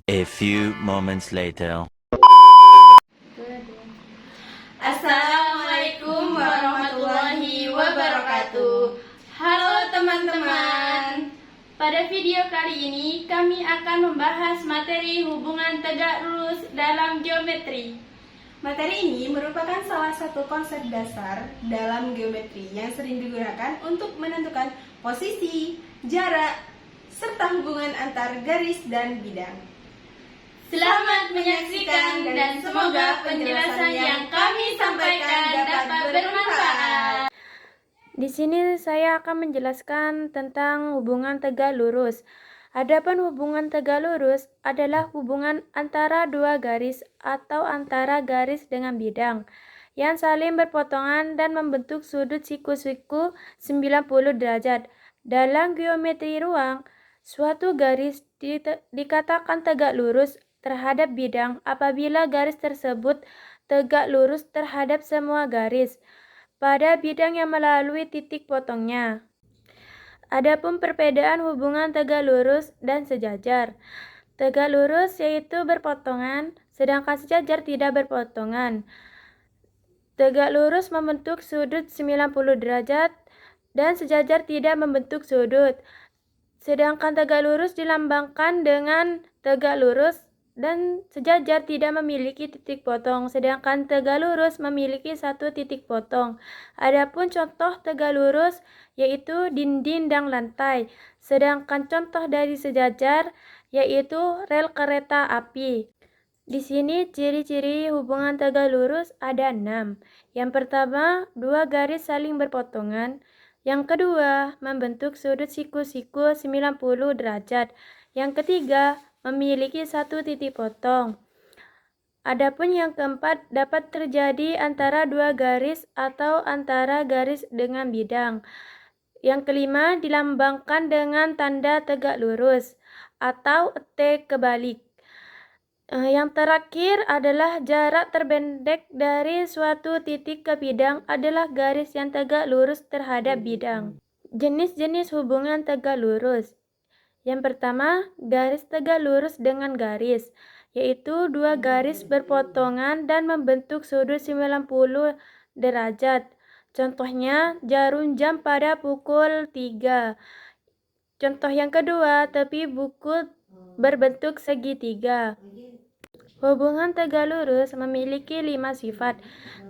A few moments later. Assalamualaikum warahmatullahi wabarakatuh. Halo teman-teman. Pada video kali ini kami akan membahas materi hubungan tegak lurus dalam geometri. Materi ini merupakan salah satu konsep dasar dalam geometri yang sering digunakan untuk menentukan posisi, jarak, serta hubungan antar garis dan bidang. Selamat menyaksikan dan semoga penjelasan yang kami sampaikan dapat bermanfaat. Di sini saya akan menjelaskan tentang hubungan tegak lurus. Adapun hubungan tegak lurus adalah hubungan antara dua garis atau antara garis dengan bidang yang saling berpotongan dan membentuk sudut siku-siku 90 derajat. Dalam geometri ruang, suatu garis dikatakan tegak lurus terhadap bidang apabila garis tersebut tegak lurus terhadap semua garis pada bidang yang melalui titik potongnya. Adapun perbedaan hubungan tegak lurus dan sejajar. Tegak lurus yaitu berpotongan, sedangkan sejajar tidak berpotongan. Tegak lurus membentuk sudut 90 derajat dan sejajar tidak membentuk sudut. Sedangkan tegak lurus dilambangkan dengan tegak lurus dan sejajar tidak memiliki titik potong, sedangkan tegak lurus memiliki satu titik potong. Adapun contoh tegak lurus yaitu dinding dan lantai, sedangkan contoh dari sejajar yaitu rel kereta api. Di sini ciri-ciri hubungan tegak lurus ada 6. Yang pertama, dua garis saling berpotongan. Yang kedua, membentuk sudut siku-siku 90 derajat. Yang ketiga, memiliki satu titik potong. Adapun yang keempat dapat terjadi antara dua garis atau antara garis dengan bidang. Yang kelima dilambangkan dengan tanda tegak lurus atau T kebalik. Yang terakhir adalah jarak terpendek dari suatu titik ke bidang adalah garis yang tegak lurus terhadap bidang. Jenis-jenis hubungan tegak lurus. Yang pertama, garis tegak lurus dengan garis, yaitu dua garis berpotongan dan membentuk sudut 90 derajat. Contohnya, jarum jam pada pukul 3. Contoh yang kedua, tepi buku berbentuk segitiga. Hubungan tegak lurus memiliki 5 sifat.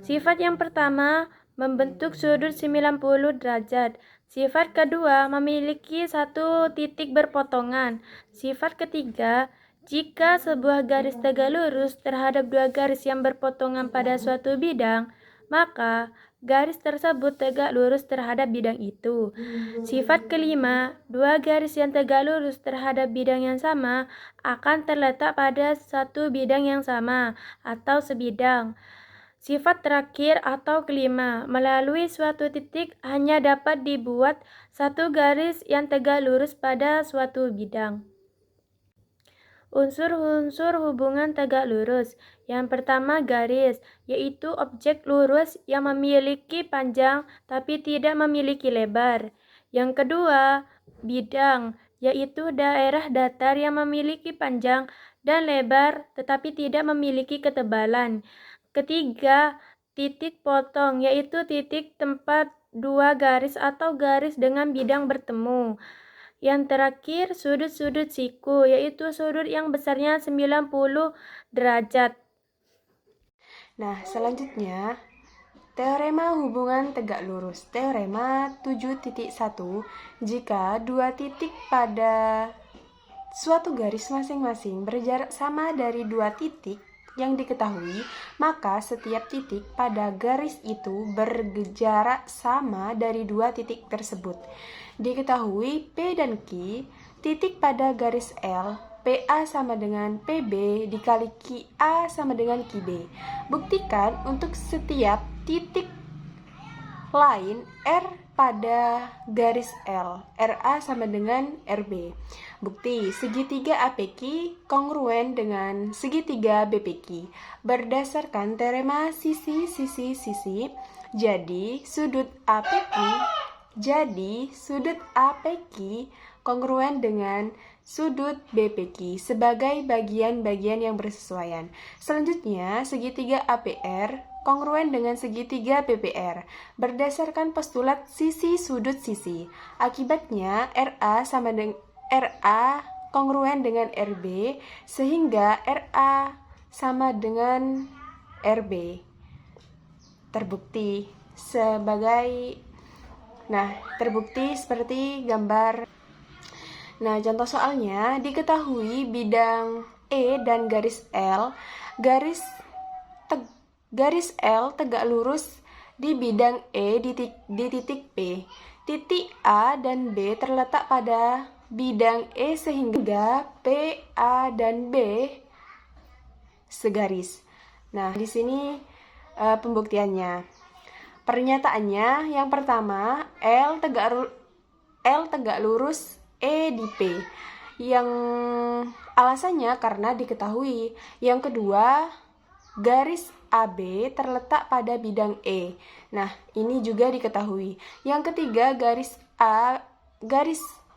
Sifat yang pertama, membentuk sudut 90 derajat. Sifat kedua, memiliki satu titik berpotongan. Sifat ketiga, jika sebuah garis tegak lurus terhadap dua garis yang berpotongan pada suatu bidang, maka garis tersebut tegak lurus terhadap bidang itu. Sifat kelima, dua garis yang tegak lurus terhadap bidang yang sama akan terletak pada satu bidang yang sama atau sebidang. Sifat terakhir atau kelima, melalui suatu titik hanya dapat dibuat satu garis yang tegak lurus pada suatu bidang. Unsur-unsur hubungan tegak lurus. Yang pertama garis, yaitu objek lurus yang memiliki panjang tapi tidak memiliki lebar. Yang kedua, bidang, yaitu daerah datar yang memiliki panjang dan lebar tetapi tidak memiliki ketebalan. Ketiga, titik potong, yaitu titik tempat dua garis atau garis dengan bidang bertemu. Yang terakhir, sudut-sudut siku, yaitu sudut yang besarnya 90 derajat. Nah, selanjutnya, teorema hubungan tegak lurus. Teorema 7.1, jika dua titik pada suatu garis masing-masing berjarak sama dari dua titik yang diketahui, maka setiap titik pada garis itu berjarak sama dari dua titik tersebut. Diketahui P dan Q, titik pada garis L, PA sama dengan PB dikali QA sama dengan QB. Buktikan untuk setiap titik lain R pada garis L, RA sama dengan RB. Bukti, segitiga APQ kongruen dengan segitiga BPQ. Berdasarkan teorema sisi-sisi-sisi, jadi sudut APQ kongruen dengan sudut BPQ sebagai bagian-bagian yang bersesuaian. Selanjutnya, segitiga APR kongruen dengan segitiga PPR berdasarkan postulat sisi sudut sisi. Akibatnya, RA sama dengan RA kongruen dengan RB sehingga RA sama dengan RB. Terbukti seperti gambar. Nah, contoh soalnya diketahui bidang E dan garis L, garis L tegak lurus di bidang E di titik P. Titik A dan B terletak pada bidang E sehingga P, A, dan B segaris. Nah, di sini pembuktiannya. Pernyataannya yang pertama, L tegak lurus E di P. Yang alasannya karena diketahui. Yang kedua, garis AB terletak pada bidang E. Nah, ini juga diketahui. Yang ketiga, garis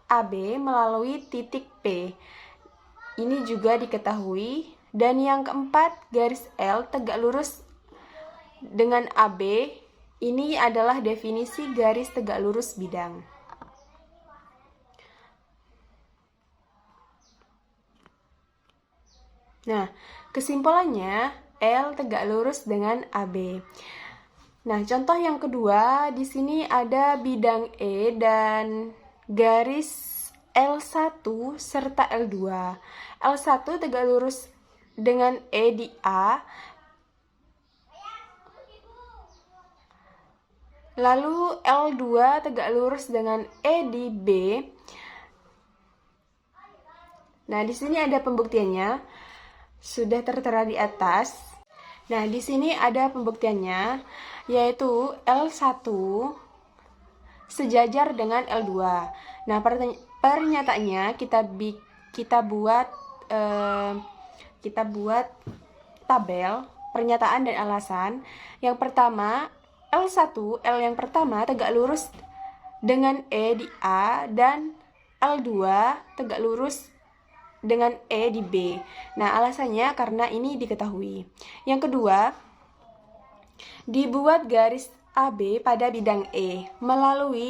AB melalui titik P. Ini juga diketahui. Dan yang keempat, garis L tegak lurus dengan AB. Ini adalah definisi garis tegak lurus bidang. Nah, kesimpulannya L tegak lurus dengan AB. Nah, contoh yang kedua, di sini ada bidang E dan garis L1 serta L2. L1 tegak lurus dengan E di A. Lalu L2 tegak lurus dengan E di B. Nah, di sini ada pembuktiannya. Sudah tertera di atas. Nah, di sini ada pembuktiannya, yaitu L1 sejajar dengan L2. Nah, pernyataannya kita buat tabel pernyataan dan alasan. Yang pertama, L yang pertama tegak lurus dengan E di A dan L2 tegak lurus dengan E di B. Nah, alasannya karena ini diketahui. Yang kedua, dibuat garis AB pada bidang E.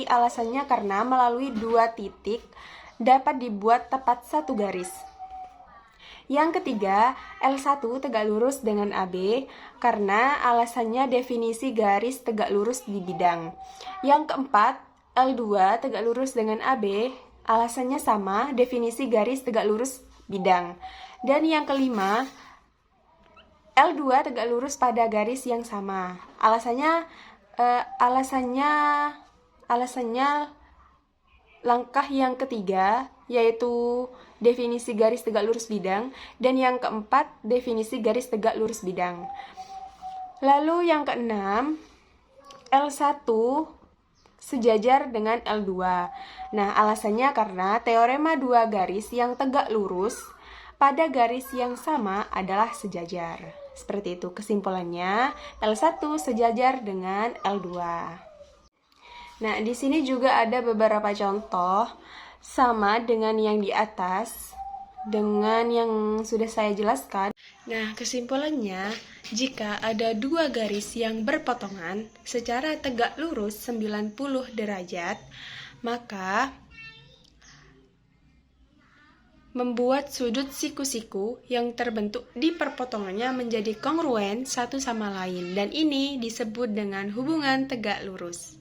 Alasannya karena melalui dua titik dapat dibuat tepat satu garis. Yang ketiga, L1 tegak lurus dengan AB karena alasannya definisi garis tegak lurus di bidang. Yang keempat, L2 tegak lurus dengan AB, alasannya sama, definisi garis tegak lurus bidang. Dan yang kelima, L2 tegak lurus pada garis yang sama. Alasannya langkah yang ketiga, yaitu definisi garis tegak lurus bidang, dan yang keempat, definisi garis tegak lurus bidang. Lalu yang keenam, L1 sejajar dengan L2. Nah, alasannya karena teorema dua garis yang tegak lurus pada garis yang sama adalah sejajar. Seperti itu kesimpulannya, L1 sejajar dengan L2. Nah, di sini juga ada beberapa contoh sama dengan yang di atas, dengan yang sudah saya jelaskan. Nah, kesimpulannya, jika ada dua garis yang berpotongan secara tegak lurus 90 derajat, maka membuat sudut siku-siku yang terbentuk di perpotongannya menjadi kongruen satu sama lain, dan ini disebut dengan hubungan tegak lurus.